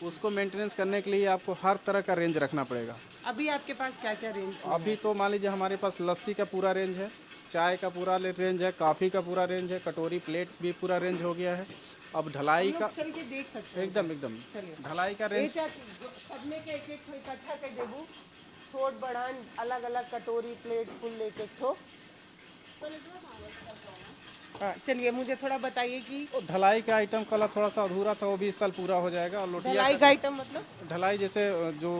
उसको मेंटेनेंस करने के लिए आपको हर तरह का रेंज रखना पड़ेगा। अभी आपके पास क्या क्या रेंज में अभी तो मान लीजिए हमारे पास लस्सी का पूरा रेंज है, चाय का पूरा रेंज है, कॉफ़ी का पूरा रेंज है, कटोरी प्लेट भी पूरा रेंज हो गया है। अब ढलाई का चल के देख सकते हैं? एकदम एकदम चलिए। ढलाई का रेंज सब में के एक एक इकट्ठा कर देबू, छोट बड़ान अलग अलग कटोरी प्लेट फुल एक एक ठो। हाँ चलिए, मुझे थोड़ा बताइए कि ढलाई का आइटम कल थोड़ा सा अधूरा था, वो भी इस साल पूरा हो जाएगा। और लोटिया ढलाई का आइटम मतलब ढलाई जैसे जो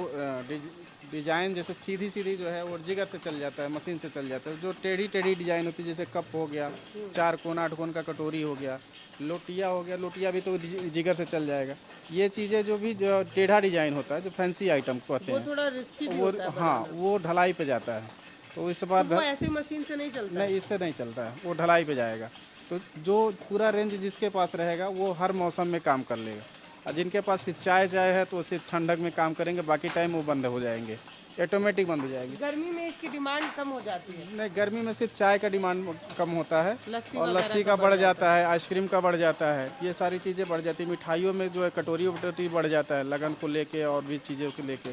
डिजाइन जैसे सीधी सीधी जो है वो जिगर से चल जाता है, मशीन से चल जाता है। जो टेढ़ी टेढ़ी डिजाइन होती है जैसे कप हो गया, 4 कोन 8 कोन का कटोरी हो गया, लोटिया हो गया, लोटिया भी तो जिगर से चल जाएगा। ये चीज़ें जो भी जो टेढ़ा डिजाइन होता है, जो फैंसी आइटम कहते वो हैं, थोड़ा रिस्की भी वो होता है हाँ वो ढलाई पे जाता है। तो इस बार वो ऐसे मशीन से नहीं चलता। नहीं, इससे नहीं चलता है, वो ढलाई पे जाएगा। तो जो पूरा रेंज जिसके पास रहेगा वो हर मौसम में काम कर लेगा। और जिनके पास सिर्फ चाय है तो सिर्फ ठंडक में काम करेंगे, बाकी टाइम वो बंद हो जाएंगे, ऑटोमेटिक बंद हो जाएगी। गर्मी में इसकी डिमांड कम हो जाती है। नहीं, गर्मी में सिर्फ चाय का डिमांड कम होता है लस्सी और लस्सी का बढ़ जाता है, आइसक्रीम का बढ़ जाता है, ये सारी चीज़ें बढ़ जाती है। मिठाइयों में जो है कटोरी वटोरी बढ़ जाता है, लगन को लेके और भी चीज़ों को लेके।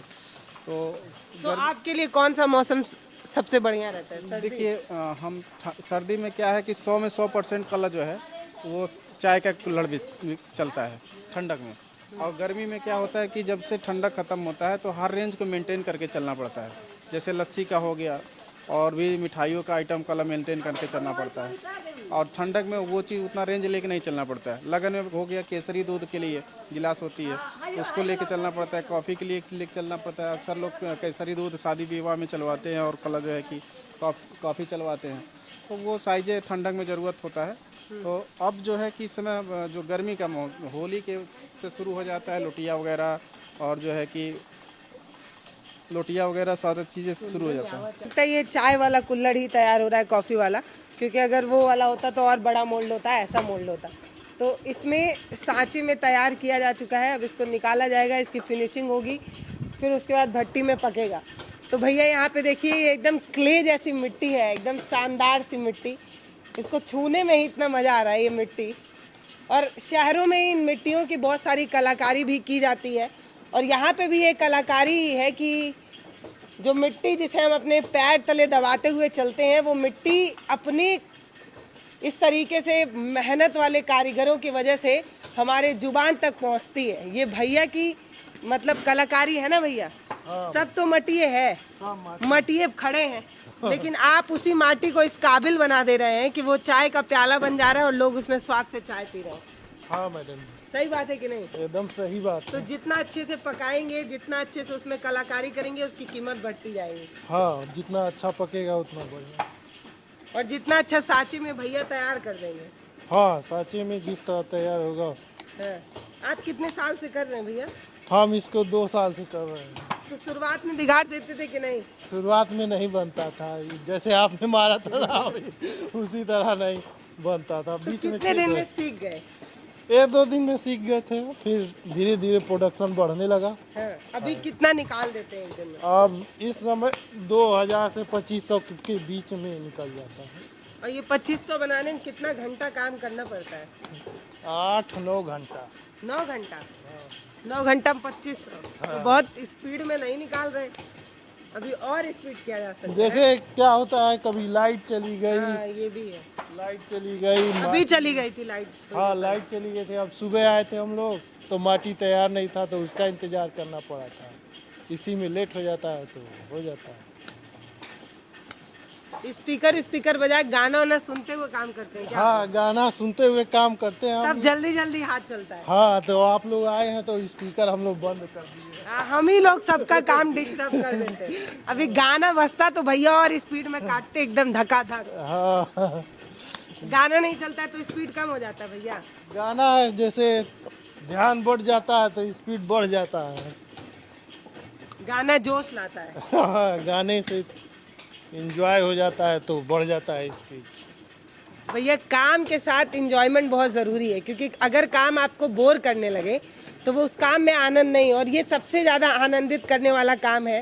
तो आपके लिए कौन सा मौसम सबसे बढ़िया रहता है? सर्दी? देखिए हम सर्दी में क्या है कि 100 में 100% कलर जो है वो चाय का कुल्हड़ भी चलता है ठंडक में। और गर्मी में क्या होता है कि जब से ठंडक ख़त्म होता है तो हर रेंज को मेंटेन करके चलना पड़ता है। जैसे लस्सी का हो गया और भी मिठाइयों का आइटम कलर मेंटेन करके चलना पड़ता है। और ठंडक में वो चीज़ उतना रेंज लेके नहीं चलना पड़ता है। लगन में हो गया केसरी दूध के लिए गिलास होती है, उसको लेके चलना पड़ता है। कॉफ़ी के लिए लेके चलना पड़ता है। अक्सर लोग केसरी दूध शादी विवाह में चलवाते हैं और कलर जो है कि कॉफ़ी चलवाते हैं, तो वो साइज़ें ठंडक में ज़रूरत होता है। तो अब जो है कि इस समय जो गर्मी का होली के से शुरू हो जाता है, लोटिया वगैरह और जो है कि लोटिया वगैरह सारी चीज़ें शुरू हो जाता है। लगता है ये चाय वाला कुल्हड़ ही तैयार हो रहा है, कॉफ़ी वाला, क्योंकि अगर वो वाला होता तो और बड़ा मोल्ड होता है, ऐसा मोल्ड होता। तो इसमें सांचे में तैयार किया जा चुका है। अब इसको निकाला जाएगा, इसकी फिनिशिंग होगी, फिर उसके बाद भट्टी में पकेगा। तो भैया यहाँ पे देखिए, ये एकदम क्ले जैसी मिट्टी है, एकदम शानदार सी मिट्टी। इसको छूने में ही इतना मज़ा आ रहा है ये मिट्टी। और शहरों में इन मिट्टियों की बहुत सारी कलाकारी भी की जाती है, और यहाँ पे भी ये कलाकारी है कि जो मिट्टी जिसे हम अपने पैर तले दबाते हुए चलते हैं, वो मिट्टी अपनी इस तरीके से मेहनत वाले कारीगरों की वजह से हमारे जुबान तक पहुंचती है। ये भैया की मतलब कलाकारी है ना भैया? सब तो मटिए है, मटिए खड़े हैं, लेकिन आप उसी माटी को इस काबिल बना दे रहे हैं कि वो चाय का प्याला बन जा रहा है और लोग उसमें स्वाद से चाय पी रहे हैं। हाँ मैडम, सही बात है कि नहीं? एकदम सही बात तो है। जितना अच्छे से पकाएंगे, जितना अच्छे से उसमें कलाकारी करेंगे, उसकी कीमत बढ़ती जाएगी। हाँ, जितना अच्छा पकेगा उतना बढ़िया। और जितना अच्छा सांचे में भैया तैयार कर देंगे। हाँ, सांचे में जिस तरह तैयार होगा। हाँ। आप कितने साल से कर रहे हैं भैया? हम इसको 2 साल से कर रहे हैं। तो शुरुआत में बिगाड़ देते थे कि नहीं? शुरुआत में नहीं बनता था, जैसे आपने मारा था ना उसी तरह नहीं बनता था। तो बीच में कितने दिन में सीख गए? 1-2 दिन में सीख गए थे, फिर धीरे धीरे प्रोडक्शन बढ़ने लगा। हाँ। अभी कितना निकाल देते हैं एक दिन में? अब इस समय 2000 से 2500 के बीच में निकल जाता है। और ये 2500 बनाने में कितना घंटा काम करना पड़ता है? 8-9 घंटा। 9 घंटा? 9 घंटा में 2500? तो बहुत स्पीड में नहीं निकाल रहे, अभी और स्पीड किया जा सकता है। जैसे क्या होता है, कभी लाइट चली गई। हाँ, ये भी है। लाइट चली गई। अभी चली गई थी लाइट। हाँ, लाइट चली गई थी। अब सुबह आए थे हम लोग तो माटी तैयार नहीं था, तो उसका इंतजार करना पड़ा था। इसी में लेट हो जाता है तो हो जाता है। स्पीकर बजाए गाना वाना सुनते हुए काम करते हैं क्या? हाँ, गाना सुनते हुए काम करते हैं तब हम। जल्दी जल्दी हाथ चलता है। हाँ, तो आप लोग आए हैं तो स्पीकर हम लोग बंद कर दिए। हम ही लोग सबका काम डिस्टर्ब कर देते हैं। अभी गाना बजता तो भैया और स्पीड में काटते एकदम धकाधक। हाँ, गाना नहीं चलता है तो स्पीड कम हो जाता है भैया। गाना जैसे ध्यान बढ़ जाता है तो स्पीड बढ़ जाता है। गाना जोश लाता है। हाँ, गाने से एंजॉय हो जाता है तो बढ़ जाता है स्पीड। भैया काम के साथ इंजॉयमेंट बहुत ज़रूरी है, क्योंकि अगर काम आपको बोर करने लगे तो वो उस काम में आनंद नहीं, और ये सबसे ज़्यादा आनंदित करने वाला काम है।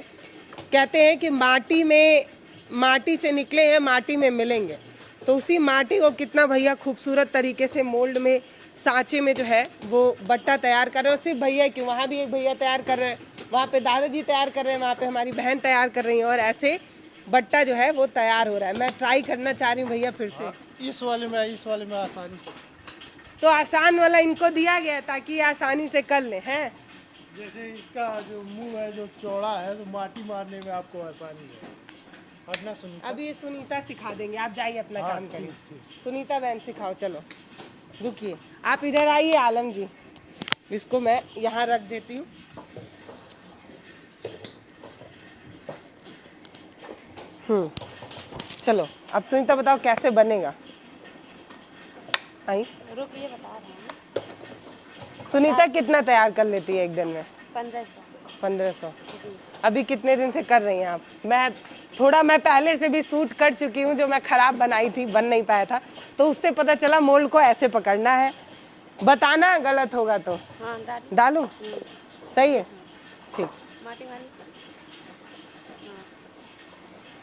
कहते हैं कि माटी से निकले हैं, माटी में मिलेंगे। तो उसी माटी को कितना भैया खूबसूरत तरीके से मोल्ड में सांचे में जो है वो बट्टा तैयार कर रहे हैं। और सिर्फ भैया क्यों, वहाँ भी एक भैया तैयार कर रहे हैं, वहाँ पे दादाजी तैयार कर रहे हैं, वहाँ पे हमारी बहन तैयार कर रही है, और ऐसे बट्टा जो है वो तैयार हो रहा है। मैं ट्राई करना चाह रही हूँ भैया फिर से। इस वाले में आसानी से, तो आसान वाला इनको दिया गया है ताकि ये आसानी से कर लें, हैं। जैसे इसका जो मुंह है जो चौड़ा है तो माटी मारने में आपको आसानी है। हटना सुनीता। अभी ये सुनीता सिखा देंगे, आप जाइए अपना हाँ, काम करिए। ठीक। सुनीता बहन सिखाओ, चलो रुकिए, आप इधर आइए आलम जी, इसको मैं यहाँ रख देती हूँ। चलो अब सुनीता बताओ कैसे बनेगा। आई रुकिए बता रहे हैं। सुनीता कितना तैयार कर लेती है एक दिन में? 1500। 1500। अभी कितने दिन से कर रही हैं आप? मैं पहले से भी शूट कर चुकी हूँ, जो मैं खराब बनाई थी, बन नहीं पाया था, तो उससे पता चला मोल्ड को ऐसे पकड़ना है। बताना गलत होगा तो हाँ डालूं? सही है, ठीक। माटी मारी।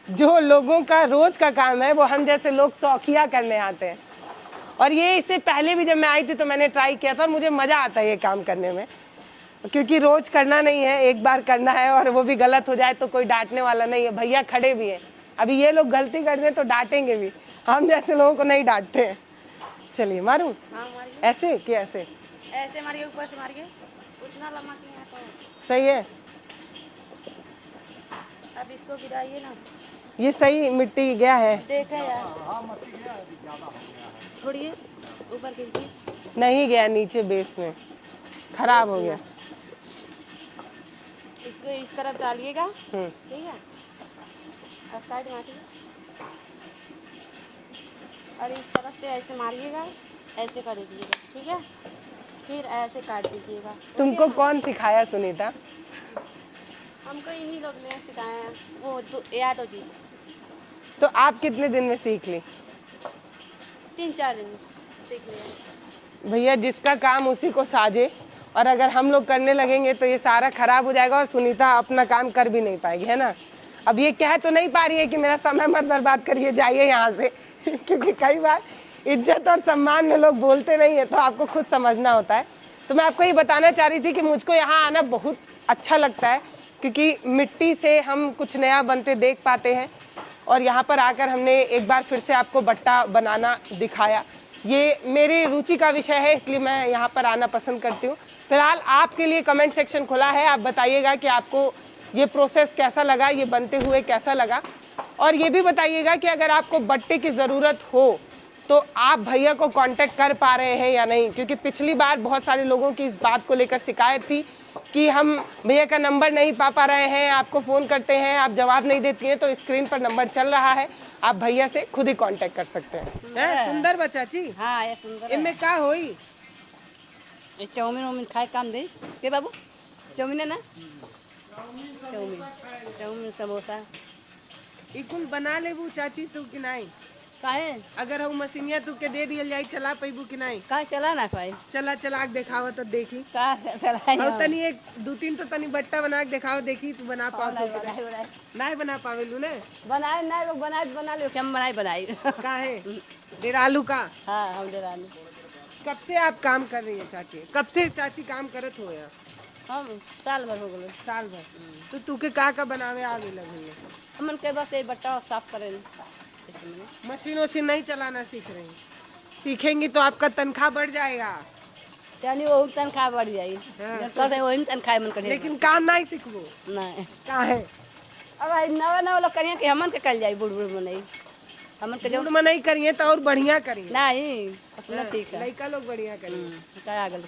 जो लोगों का रोज का काम है वो हम जैसे लोग शौकिया करने आते हैं। और ये इससे पहले भी जब मैं आई थी तो मैंने ट्राई किया था, और मुझे मज़ा आता है ये काम करने में, क्योंकि रोज करना नहीं है, एक बार करना है, और वो भी गलत हो जाए तो कोई डांटने वाला नहीं है। भैया खड़े भी हैं, अभी ये लोग गलती कर दें तो डांटेंगे भी, हम जैसे लोगों को नहीं डांटते हैं। चलिए मारूं? हाँ मारिए। ऐसे कि ऐसे? ऐसे मारिए, ऊपर से मारिए, उतना लम्बा किया तो सही है। अब इसको गिराइए ना। ये सही मिट्टी गया है? देखे यार, छोड़िए, ऊपर गिरिए। नहीं गया, नीचे बेस में खराब हो गया। इसको इस तरफ डालिएगा, हम्म, ठीक है, और साइड मारिए, और इस तरफ से ऐसे मारिएगा, ऐसे कर दीजिएगा, ठीक है, फिर ऐसे काट दीजिएगा। तुमको कौन सिखाया सुनीता? हमको इन्हीं लोग ने सिखाया है, वो तो यादव जी। तो आप कितने दिन में सीख ली? 3-4 दिन सीख लिया। भैया जिसका काम उसी को साजे, और अगर हम लोग करने लगेंगे तो ये सारा खराब हो जाएगा और सुनीता अपना काम कर भी नहीं पाएगी, है ना। अब ये कह तो नहीं पा रही है कि मेरा समय मत बर्बाद करिए, जाइए यहाँ से क्योंकि कई बार इज्जत और सम्मान में लोग बोलते नहीं है, तो आपको खुद समझना होता है। तो मैं आपको ये बताना चाह रही थी कि मुझको यहाँ आना बहुत अच्छा लगता है, क्योंकि मिट्टी से हम कुछ नया बनते देख पाते हैं, और यहाँ पर आकर हमने एक बार फिर से आपको बट्टा बनाना दिखाया। ये मेरी रुचि का विषय है, इसलिए मैं यहाँ पर आना पसंद करती हूँ। फिलहाल आपके लिए कमेंट सेक्शन खुला है, आप बताइएगा कि आपको ये प्रोसेस कैसा लगा, ये बनते हुए कैसा लगा, और ये भी बताइएगा कि अगर आपको बट्टे की ज़रूरत हो तो आप भैया को कांटेक्ट कर पा रहे हैं या नहीं, क्योंकि पिछली बार बहुत सारे लोगों की इस बात को लेकर शिकायत थी कि हम भैया का नंबर नहीं पा रहे हैं, आपको फ़ोन करते हैं, आप जवाब नहीं देती हैं। तो स्क्रीन पर नंबर चल रहा है, आप भैया से खुद ही कांटेक्ट कर सकते हैं। सुंदर बच्चा जी, हाँ ये सुंदर इनमें का होई? ये चाउमीन वाउमीन खाए काम दे के बाबू, चाउमीन है ना, चाउमीन समोसा ई कुल बना लेबू चाची तू कि नहीं? काहे अगर हम मशीनिया तू के दे दियल जाई, चला पैबू कि नहीं? का चला ना पाए चला चला के दिखाओ तो देखी, का चला और तनी एक 2-3 तो तनी बट्टा बना के दिखाओ, देखी तू बना पाओ तो कि नहीं। नहीं बना पावेलू ने? बनाए ना लोग बनाए बना लो, हम बनाई काहे डेरालू का? हाँ हम डराने। कब से आप काम कर रही है चाची? कब से चाची काम करत हो यहाँ? हम साल भर हो गए। साल भर। तो तू के का बनावे आगे लगे? हमन के बस ये बट्टा साफ करें। मशीन वशीन नहीं चलाना सीख रही? सीखेंगी तो आपका तनख्वाह बढ़ जाएगा। चलिए वो तनख्वाह बढ़ जाएगी, कर दे वही तनख्वाह मन कर। लेकिन काम नहीं सीखबो? नहीं काहे? अब नवा नवा लोग करिए कि हमन के कल जाई, बुढ़ बुढ़ में नहीं, हमन के जो में नहीं करिए तो और बढ़िया करिए। नहीं अपना ठीक है, लड़का लोग बढ़िया करिए। क्या आगल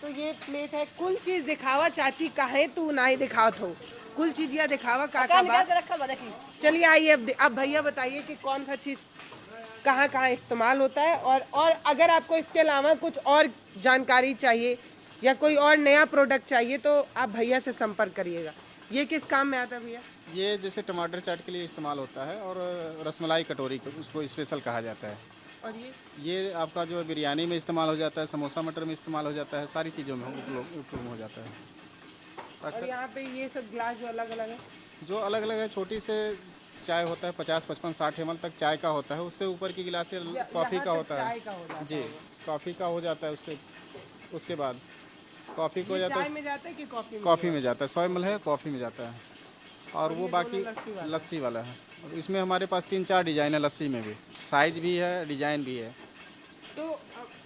तो ये प्लेट है, कुल चीज दिखावा चाची, काहे तू नहीं दिखावत हो? कुल चीज या दिखावा का निकाल के रखा बा देखी। चलिए आइए अब भैया बताइए कि कौन सा चीज कहाँ कहाँ इस्तेमाल होता है, और अगर आपको इसके अलावा कुछ और जानकारी चाहिए या कोई और नया प्रोडक्ट चाहिए तो आप भैया से संपर्क करिएगा। ये किस काम में आता है भैया? ये जैसे टमाटर चाट के लिए इस्तेमाल होता है, और रसमलाई कटोरी उसको स्पेशल कहा जाता है। और ये आपका जो बिरयानी में इस्तेमाल हो जाता है, समोसा मटर में इस्तेमाल हो जाता है, सारी चीज़ों में उपयोग हो जाता है। और यहाँ पे ये सब ग्लास जो अलग अलग है, जो अलग अलग है, छोटी से चाय होता है 50, 55, 60 ml तक चाय का होता है। उससे ऊपर की गिलास से कॉफ़ी का होता चाय है। का हो जाता जी, कॉफ़ी का हो जाता है उससे। उसके बाद कॉफ़ी को हो है। जाता चाय है, में जाता है कि कॉफी में? कॉफ़ी में जाता है। 100 ml है, कॉफ़ी में जाता है। और वो ये बाकी दोनों लस्सी वाला लस्सी वाला है। इसमें हमारे पास 3-4 डिज़ाइन है लस्सी में भी, साइज़ भी है, डिज़ाइन भी है। तो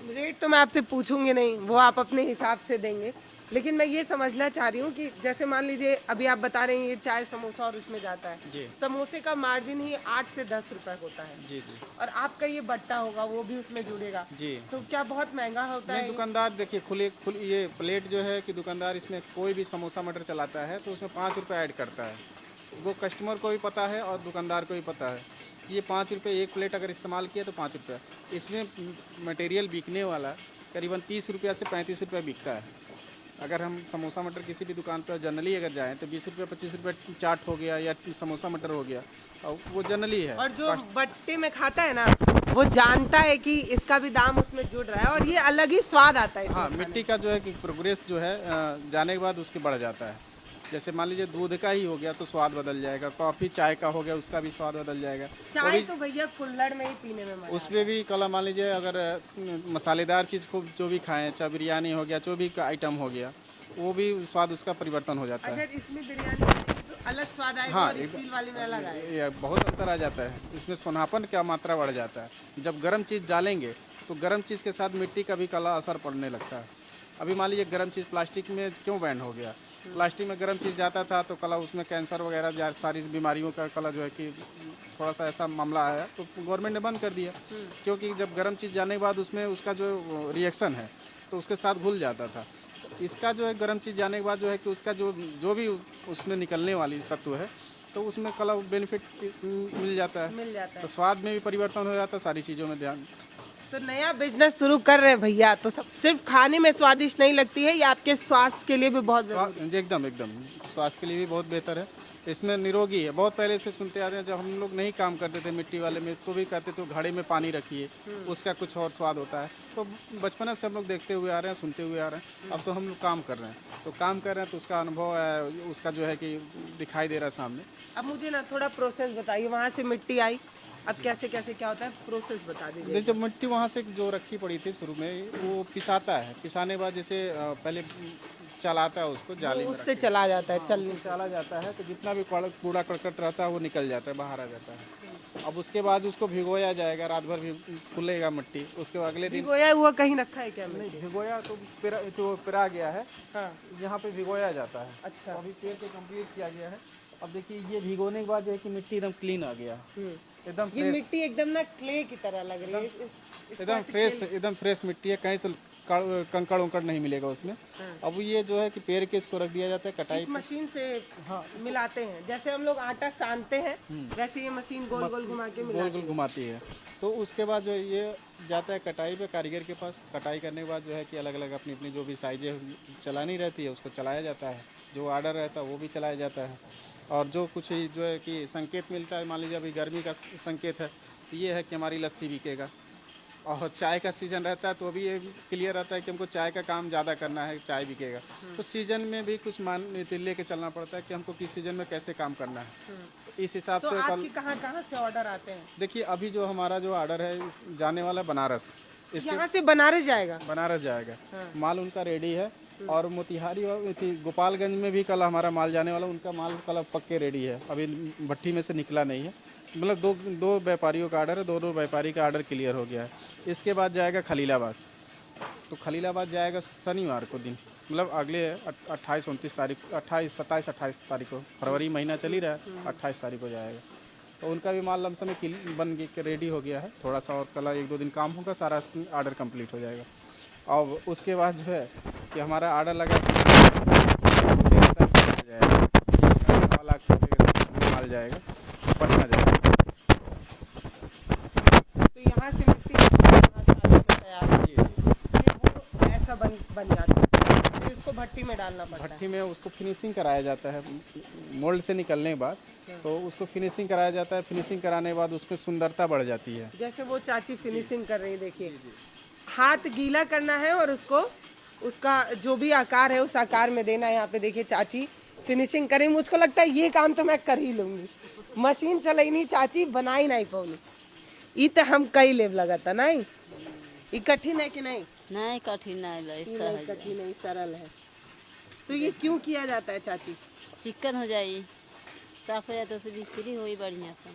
रेट तो मैं आपसे पूछूंगी नहीं, वो आप अपने हिसाब से देंगे, लेकिन मैं ये समझना चाह रही हूँ कि जैसे मान लीजिए अभी आप बता रहे हैं ये चाय समोसा और उसमें जाता है, जी। समोसे का मार्जिन ही 8 से 10 रुपए होता है, जी, जी। और आपका ये बट्टा होगा वो भी उसमें जुड़ेगा, जी। तो क्या बहुत महंगा होता नहीं, है? दुकानदार देखिए ये प्लेट जो है कि दुकानदार इसमें कोई भी समोसा मटर चलाता है तो उसमें 5 रुपये ऐड करता है। वो कस्टमर को भी पता है और दुकानदार को भी पता है। ये 5 रुपये एक प्लेट अगर इस्तेमाल किया तो 5 रुपये। इसमें मटेरियल बिकने वाला करीबन 30 रुपया से 35 रुपये बिकता है। अगर हम समोसा मटर किसी भी दुकान पर जनरली अगर जाएँ तो 20 रुपये 25 रुपये चाट हो गया या समोसा मटर हो गया, और वो जनरली है। और जो बट्टे में खाता है ना, वो जानता है कि इसका भी दाम उसमें जुड़ रहा है और ये अलग ही स्वाद आता है इसमें हाँ, खाने मिट्टी का जो है कि प्रोग्रेस जो है जाने के बाद उसके बढ़ जाता है। जैसे मान लीजिए दूध का ही हो गया तो स्वाद बदल जाएगा, कॉफ़ी चाय का हो गया उसका भी स्वाद बदल जाएगा। में। चाय तो भैया कुल्हड़ में ही पीने में मजा उसमें भी कला मान लीजिए अगर मसालेदार चीज़ को जो भी खाएं, चाहे बिरयानी हो गया, जो भी का आइटम हो गया, वो भी स्वाद उसका परिवर्तन हो जाता है। अगर इसमें बिरयानी बनेगी तो अलग स्वाद आएगा हाँ, और स्टील वाले में अलग आएगा। ये बहुत अंतर आ जाता है। इसमें सोनापन का मात्रा बढ़ जाता है। जब गर्म चीज़ डालेंगे तो गर्म चीज़ के साथ मिट्टी का भी कला असर पड़ने लगता है। अभी मान लीजिए गर्म चीज़ प्लास्टिक में क्यों बैन हो गया? प्लास्टिक में गर्म चीज़ जाता था तो कला उसमें कैंसर वगैरह सारी बीमारियों का कला जो है कि थोड़ा सा ऐसा मामला आया तो गवर्नमेंट ने बंद कर दिया। क्योंकि जब गर्म चीज़ जाने के बाद उसमें उसका जो रिएक्शन है तो उसके साथ घुल जाता था। इसका जो है गर्म चीज़ जाने के बाद जो है कि उसका जो भी उसमें निकलने वाली तत्व है तो उसमें कला बेनिफिट मिल जाता है। मिल जाता है। तो स्वाद में भी परिवर्तन हो जाता है, सारी चीज़ों में ध्यान। तो नया बिजनेस शुरू कर रहे हैं भैया, तो सब सिर्फ खाने में स्वादिष्ट नहीं लगती है, ये आपके स्वास्थ्य के लिए भी बहुत जरूरी है। एकदम एकदम स्वास्थ्य के लिए भी बहुत बेहतर है। इसमें निरोगी है। बहुत पहले से सुनते आ रहे हैं, जब हम लोग नहीं काम करते थे मिट्टी वाले में तो भी कहते थे घड़े में पानी रखिए, उसका कुछ और स्वाद होता है। तो बचपन से हम लोग देखते हुए आ रहे हैं, सुनते हुए आ रहे हैं। अब तो हम लोग काम कर रहे हैं, तो काम कर रहे हैं तो उसका अनुभव है, उसका जो है कि दिखाई दे रहा है सामने। अब मुझे ना थोड़ा प्रोसेस बताइए, वहाँ से मिट्टी आई, अब कैसे कैसे क्या होता है, प्रोसेस बता दीजिए। जैसे मिट्टी वहाँ से जो रखी पड़ी थी शुरू में वो पिसाता है। पिसाने के बाद जैसे पहले चलाता है उसको जाली में उससे चला जाता है, चल चला जाता है तो जितना भी कूड़ा करकट रहता है वो निकल जाता है, बाहर आ जाता है। अब उसके बाद उसको भिगोया जाएगा, रात भर भी फूलेगा मिट्टी। उसके अगले दिन भिगोया हुआ कहीं रखा है क्या? नहीं भिगोया तो पिरा गया है, हाँ, यहाँ पे भिगोया जाता है। अच्छा। अभी पेड़ को कंप्लीट किया गया है। अब देखिए ये भिगोने के बाद जो है कि मिट्टी एकदम क्लीन आ गया, एकदम ये फ्रेश, मिट्टी एकदम ना क्ले की तरह लग रही है। एकदम फ्रेश मिट्टी है, कहीं से कंकड़ उंकड़ नहीं मिलेगा उसमें। अब ये जो है कि पेड़ के इसको रख दिया जाता है कटाई इस मशीन से मिलाते हैं, जैसे हम लोग आटा सानते हैं वैसे ये मशीन गोल गोल घुमा के गोल मिलाती गोल घुमाती है। तो उसके बाद जो ये जाता है कटाई पे कारीगर के पास। कटाई करने के बाद जो है कि अलग अलग अपनी अपनी जो भी साइजें चलानी रहती है उसको चलाया जाता है, जो आर्डर रहता है वो भी चलाया जाता है। और जो कुछ जो है कि संकेत मिलता है, मान लीजिए अभी गर्मी का संकेत है, ये है कि हमारी लस्सी बिकेगा। और चाय का सीज़न रहता है तो अभी ये क्लियर रहता है कि हमको चाय का काम ज़्यादा करना है, चाय बिकेगा। तो सीज़न में भी कुछ मान लेके चलना पड़ता है कि हमको किस सीज़न में कैसे काम करना है। इस हिसाब तो से आपके कहाँ से ऑर्डर आते हैं? देखिए अभी जो हमारा जो ऑर्डर है जाने वाला बनारस, यहाँ से बनारस जाएगा? बनारस जाएगा। माल उनका रेडी है। और मोतिहारी और गोपालगंज में भी कल हमारा माल जाने वाला, उनका माल कल पक्के रेडी है, अभी भट्टी में से निकला नहीं है। मतलब दो व्यापारियों का आर्डर है, दो व्यापारी का आर्डर क्लियर हो गया है। इसके बाद जाएगा खलीलाबाद। तो खलीलाबाद जाएगा शनिवार को दिन, मतलब अगले 28 29 तारीख 27 28 तारीख को, फरवरी महीना चल ही रहा है, 28 तारीख को जाएगा। तो उनका भी माल लमसम में बन के रेडी हो गया है। थोड़ा सा और कल 1-2 दिन काम होगा, सारा आर्डर कंप्लीट हो जाएगा। और उसके बाद जो है कि हमारा आर्डर लगा जाएगा, 1 लाख माल जाएगा, पटना जाएगा। तो यहाँ से मिट्टी तैयार होती है, वो ऐसा बन जाता है, फिर इसको भट्टी में डालना पड़ता है। भट्टी में उसको फिनिशिंग कराया जाता है। मोल्ड से निकलने के बाद तो उसको फिनिशिंग कराया जाता है। फिनिशिंग कराने के बाद उसमें सुंदरता बढ़ जाती है। जैसे वो चाची फिनिशिंग कर रही है, देखिए हाथ गीला करना है और उसका जो भी आकार है उस आकार में देना है। यहाँ पे देखिए चाची फिनिशिंग करें, मुझको लगता है ये काम तो मैं कर ही लूँगी। मशीन चलाई नहीं चाची बनाई नहीं पौनी ई तो हम कई लेव लगता नहीं ई कठिन है कि नहीं नहीं कठिन नहीं भाई ई नहीं सहज है। कठिन नहीं सरल है तो ये क्यों किया जाता है चाची चिकन हो जाए साफ हो जाए तो उससे बिक्री हुई बढ़िया से।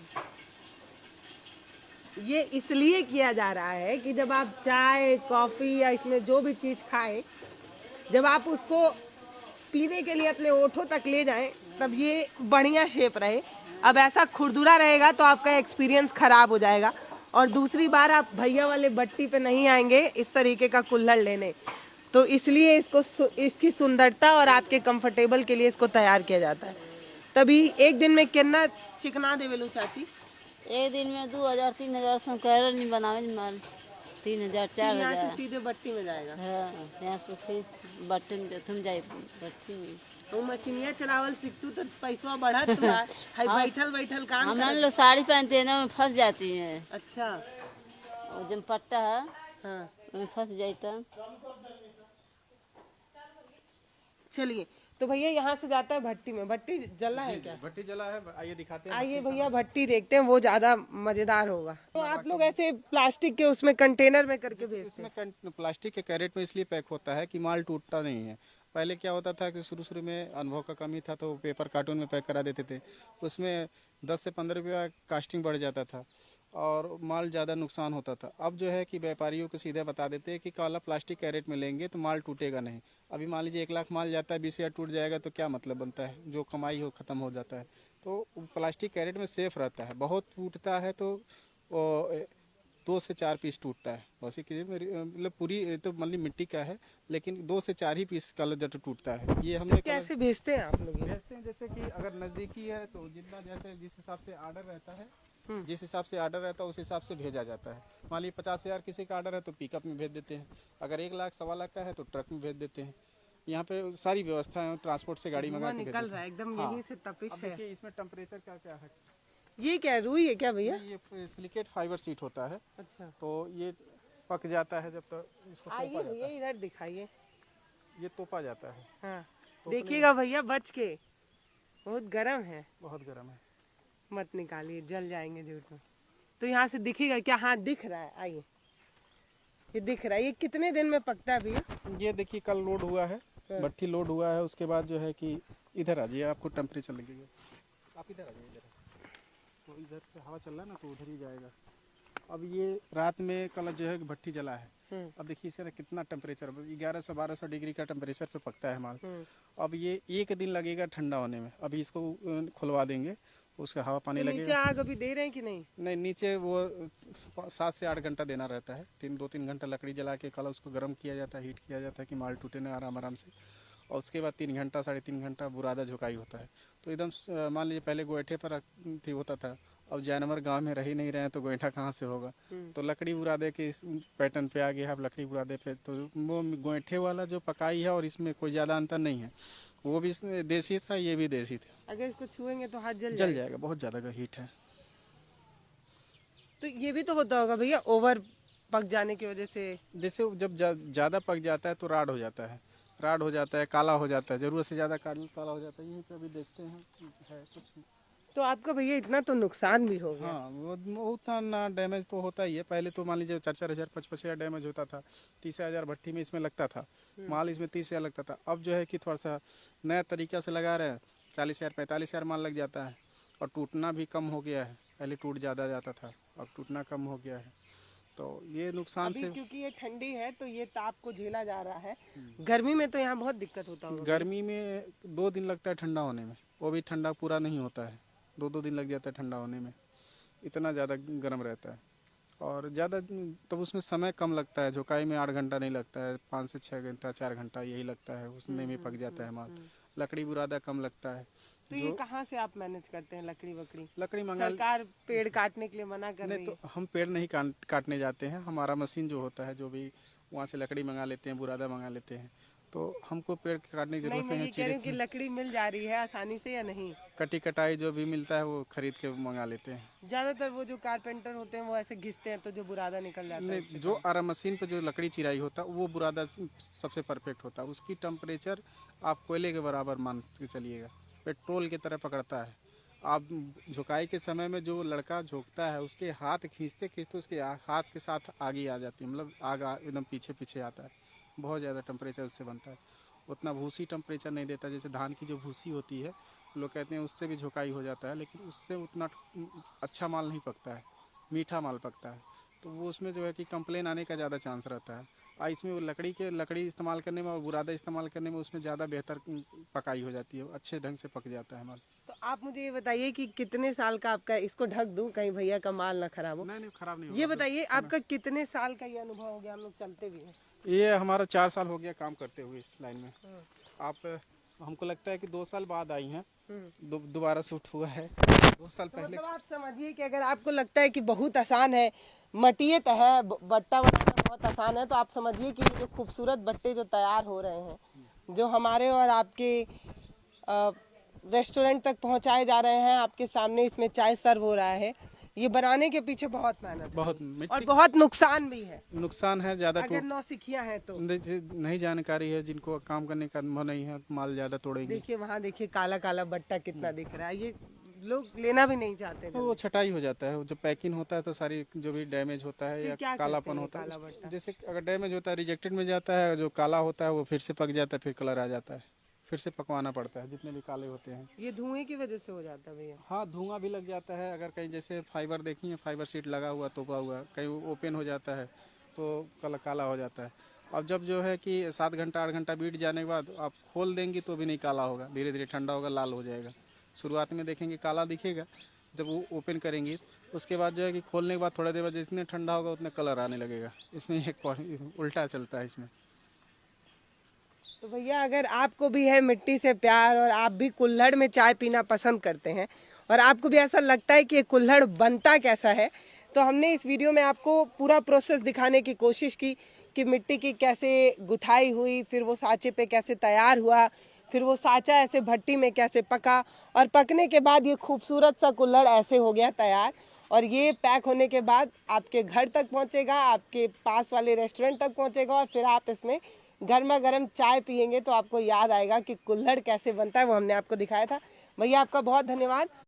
ये इसलिए किया जा रहा है कि जब आप चाय कॉफी या इसमें जो भी चीज खाएं जब आप उसको पीने के लिए अपने ओठों तक ले जाएं तब ये बढ़िया शेप रहे। अब ऐसा खुरदुरा रहेगा तो आपका एक्सपीरियंस खराब हो जाएगा और दूसरी बार आप भैया वाले भट्टी पे नहीं आएंगे इस तरीके का कुल्हड़ लेने। तो इसलिए इसकी सुंदरता और आपके कंफर्टेबल के लिए इसको तैयार किया जाता है। तभी एक दिन में कितना चिकना देवेलू चाची एक दिन में 2000-3000 सौ कह नहीं बनावे माल 3000 यहाँ से 4000। सीधे भट्टी में जाएगा हाँ यहाँ से फिर बटन पे तुम जाए बट्टी में। तो मशीनिया चलावल सीखतू तो पैसा बढ़त तू हाय बैठल बैठल काम हम करत। लोग साड़ी पहनते हैं ना में फंस जाती है अच्छा और जब पट्टा है हाँ उसमें फंस जाता। चलिए तो भैया यहाँ से जाता है भट्टी में। भट्टी जला है क्या भट्टी जला है, आइए दिखाते हैं। आइए भैया भट्टी देखते हैं वो ज्यादा मजेदार होगा। तो आप लोग ऐसे प्लास्टिक के उसमें कंटेनर में करके भेजते हैं इसमें प्लास्टिक के कैरेट में इसलिए पैक होता है कि माल टूटता नहीं है। पहले क्या होता था कि शुरू में अनुभव का कमी था तो पेपर कार्टून में पैक करा देते थे, उसमें 10 से 15 रुपया कास्टिंग बढ़ जाता था और माल ज़्यादा नुकसान होता था। अब जो है कि व्यापारियों को सीधे बता देते हैं कि काला प्लास्टिक कैरेट में लेंगे तो माल टूटेगा नहीं। अभी मान लीजिए 1 लाख माल जाता है 20,000 टूट जाएगा तो क्या मतलब बनता है, जो कमाई हो ख़त्म हो जाता है। तो प्लास्टिक कैरेट में सेफ रहता है। बहुत टूटता है तो 2 से 4 पीस टूटता है। वैसे कि मतलब पूरी तो मतलब मिट्टी का है लेकिन 2 से 4 ही पीस कलर टूटता है। ये हमने कैसे भेजते हैं आप लोग ये? भेजते हैं जैसे कि अगर नज़दीकी है तो जितना जैसे जिस हिसाब से आर्डर रहता है जिस हिसाब से आर्डर रहता है उस हिसाब से भेजा जाता है। मान लीजिए 50,000 किसी का आर्डर है तो पिकअप में भेज देते हैं। अगर 1 लाख 1.25 लाख का है तो ट्रक में भेज देते हैं। यहाँ पे सारी व्यवस्था है, ट्रांसपोर्ट से गाड़ी मंगा के भेज निकल देते रहा है एकदम हाँ। यहीं से तपिश हैं। अब है। देखिए इसमें टेम्परेचर का क्या है। ये क्या है रुई है क्या भैया? ये सिलिकेट फाइबर सीट होता है अच्छा तो ये पक जाता है जब तक इसको आइए तोपा भैया जाता इधर दिखाइए। है। ये तोपा जाता है। हाँ देखिएगा भैया बच के बहुत गर्म है बहुत गर्म है। मत निकालिए जल जाएंगे झूठ में। तो यहाँ से दिखेगा क्या? हाँ दिख रहा है आइए ये दिख रहा है। ये कितने दिन में पकता है भैया? ये देखिए कल लोड हुआ है, भट्टी लोड हुआ है। उसके बाद जो है कि इधर आ जाइए, आपको टेम्परेचर लगेगा। आप इधर आ जाइए, इधर तो इधर से हवा चल रहा है ना तो उधर ही जाएगा। अब ये रात में कल जो है भट्टी जला है। अब देखिए इसे कितना टेम्परेचर 1100 से 1200 डिग्री का टेम्परेचर पे पकता है माल। अब ये 1 दिन लगेगा ठंडा होने में। अभी इसको खुलवा देंगे, उसका हवा पानी तो नीचे लगेगा। आग अभी दे रहे हैं कि नहीं? नहीं नीचे वो 7 से 8 घंटा देना रहता है। 2-3 घंटा लकड़ी जला के कल उसको गर्म किया जाता है, हीट किया जाता है कि माल टूटे ना आराम से। और उसके बाद 3 घंटा 3.5 घंटा बुरादा झुकाई होता है। तो एकदम मान लीजिए पहले गोईठे पर होता था, अब जानवर गांव में रह ही नहीं रहे हैं तो गोईठा कहाँ से होगा। तो लकड़ी बुरादे के इस पैटर्न पे आ गया है। अब लकड़ी बुरादे पे तो वो गोईठे वाला जो पकाई है और इसमें कोई ज़्यादा अंतर नहीं है। वो भी देसी था, ये भी देसी था। अगर इसको छुएंगे तो हाथ जल जल जाएगा, बहुत ज़्यादा हीट है। तो ये भी तो होता होगा भैया ओवर पक जाने की वजह से। जैसे जब ज़्यादा पक जाता है तो राड हो जाता है, राड हो जाता है, काला हो जाता है। ज़रूरत से ज़्यादा काला हो जाता है। यहीं पे अभी देखते हैं है कुछ। तो आपका भैया इतना तो नुकसान भी हो गया। हाँ वो उतना ना डैमेज तो होता ही है। पहले तो मान लीजिए 4-4 हज़ार 5-5 हज़ार डैमेज होता था। 30,000 भट्टी में इसमें लगता था, माल इसमें 30,000 लगता था। अब जो है कि थोड़ा सा नया तरीका से लगा रहे हैं, 40,000 45,000 माल लग जाता है और टूटना भी कम हो गया है। पहले टूट ज़्यादा जाता था, अब टूटना कम हो गया है। तो ये नुकसान अभी से क्योंकि ये ठंडी है तो ये ताप को झेला जा रहा है। गर्मी में तो यहाँ बहुत दिक्कत होता होगा। गर्मी में 2 दिन लगता है ठंडा होने में, वो भी ठंडा पूरा नहीं होता है। 2-2 दिन लग जाता है ठंडा होने में, इतना ज़्यादा गर्म रहता है। और ज़्यादा तब उसमें समय कम लगता है। झुकाई में 8 घंटा नहीं लगता है, 5 से 6 घंटा 4 घंटा यही लगता है, उसमें भी पक जाता है माल। लकड़ी बुरादा कम लगता है। तो ये कहाँ से आप मैनेज करते हैं लकड़ी वकड़ी? लकड़ी मंगा सरकार पेड़ काटने के लिए मना कर रही नहीं है। तो हम पेड़ नहीं काटने जाते हैं। हमारा मशीन जो होता है, जो भी वहाँ से लकड़ी मंगा लेते हैं, बुरादा मंगा लेते हैं। तो हमको पेड़ काटने की नहीं जरूरत मैं नहीं ये कह रही हूँ कि लकड़ी मिल जा रही है आसानी से या नहीं? कटी कटाई जो भी मिलता है वो खरीद के मंगा लेते हैं। ज्यादातर वो जो कारपेंटर होते हैं वो ऐसे घिसते हैं तो जो बुरादा निकल जाता है। नहीं, जो आरा मशीन पे जो लकड़ी चिराई होता है वो बुरादा सबसे परफेक्ट होता है। उसकी टेम्परेचर आप कोयले के बराबर मान के चलिएगा, पेट्रोल की तरह पकड़ता है। आप झुकाई के समय में जो लड़का झुकता है उसके हाथ खींचते खींचते उसके हाथ के साथ आगे आ जाती है, मतलब आगा एकदम पीछे पीछे आता है। बहुत ज़्यादा टेम्परेचर उससे बनता है। उतना भूसी टेम्परेचर नहीं देता, जैसे धान की जो भूसी होती है लोग कहते हैं उससे भी झुकाई हो जाता है, लेकिन उससे उतना अच्छा माल नहीं पकता है, मीठा माल पकता है। तो वो उसमें जो है कि कंप्लेन आने का ज़्यादा चांस रहता है। और इसमें वो लकड़ी इस्तेमाल करने में और बुरादा इस्तेमाल करने में उसमें ज़्यादा बेहतर पकाई हो जाती है, अच्छे ढंग से पक जाता है माल। तो आप मुझे ये बताइए कि कितने साल का आपका, इसको ढक दूं कहीं भैया का माल ना खराब हो। नहीं खराब नहीं ये होगा। बताइए आपका कितने साल का ये अनुभव हो गया, हम लोग चलते भी हैं। ये हमारा 4 साल हो गया काम करते हुए इस लाइन में। आप हमको लगता है कि 2 साल बाद आई हैं, दोबारा शूट हुआ है 2 साल तो पहले। मतलब आप समझिए कि अगर आपको लगता है कि बहुत आसान है, मटियत है, बट्टा बनाना बहुत आसान है, तो आप समझिए कि ये जो खूबसूरत बट्टे जो तैयार हो रहे हैं, जो हमारे और आपके रेस्टोरेंट तक पहुंचाए जा रहे हैं, आपके सामने इसमें चाय सर्व हो रहा है, ये बनाने के पीछे बहुत मेहनत है बहुत और मिट्टी बहुत नुकसान भी है नुकसान है ज़्यादा। अगर नौसिखियां हैं तो। नहीं जानकारी है, जिनको काम करने का अनुभव नहीं है, माल ज़्यादा तोड़ेंगे। देखिए वहाँ देखिए काला काला बट्टा कितना दिख रहा है, ये लोग लेना भी नहीं चाहते तो वो छटाई हो जाता है, जो पैकिंग होता है तो सारी जो भी डैमेज होता है फिर या क्या करते कालापन हैं होता काला है, बट्टा? जैसे अगर डैमेज होता है रिजेक्टेड में जाता है, जो काला होता है वो फिर से पक जाता है, फिर कलर आ जाता है, फिर से पकवाना पड़ता है, जितने भी काले होते हैं। ये धुएं की वजह से हो जाता है भैया। हाँ, धुआं भी लग जाता है। अगर कहीं जैसे फाइबर देखी है, फाइबर शीट लगा हुआ तोपा हुआ, कहीं ओपन हो जाता है तो काला हो जाता है। अब जब जो है कि 7 घंटा 8 घंटा बीत जाने के बाद आप खोल देंगी तो भी नहीं काला होगा, धीरे धीरे ठंडा होगा, लाल हो जाएगा। शुरुआत में देखेंगे काला दिखेगा, जब वो ओपन करेंगी उसके बाद जो है कि खोलने के बाद थोड़ा देर बाद जितने ठंडा होगा उतने कलर आने लगेगा। इसमें एक उल्टा चलता है इसमें। तो भैया अगर आपको भी है मिट्टी से प्यार और आप भी कुल्हड़ में चाय पीना पसंद करते हैं और आपको भी ऐसा लगता है कि ये कुल्हड़ बनता कैसा है, तो हमने इस वीडियो में आपको पूरा प्रोसेस दिखाने की कोशिश की कि मिट्टी की कैसे गुथाई हुई, फिर वो साँचे पे कैसे तैयार हुआ, फिर वो साँचा ऐसे भट्टी में कैसे पका और पकने के बाद ये खूबसूरत सा कुल्हड़ ऐसे हो गया तैयार। और ये पैक होने के बाद आपके घर तक पहुंचेगा, आपके पास वाले रेस्टोरेंट तक पहुंचेगा और फिर आप इसमें गर्मा गर्म चाय पियेंगे तो आपको याद आएगा कि कुल्हड़ कैसे बनता है, वो हमने आपको दिखाया था। भैया आपका बहुत धन्यवाद।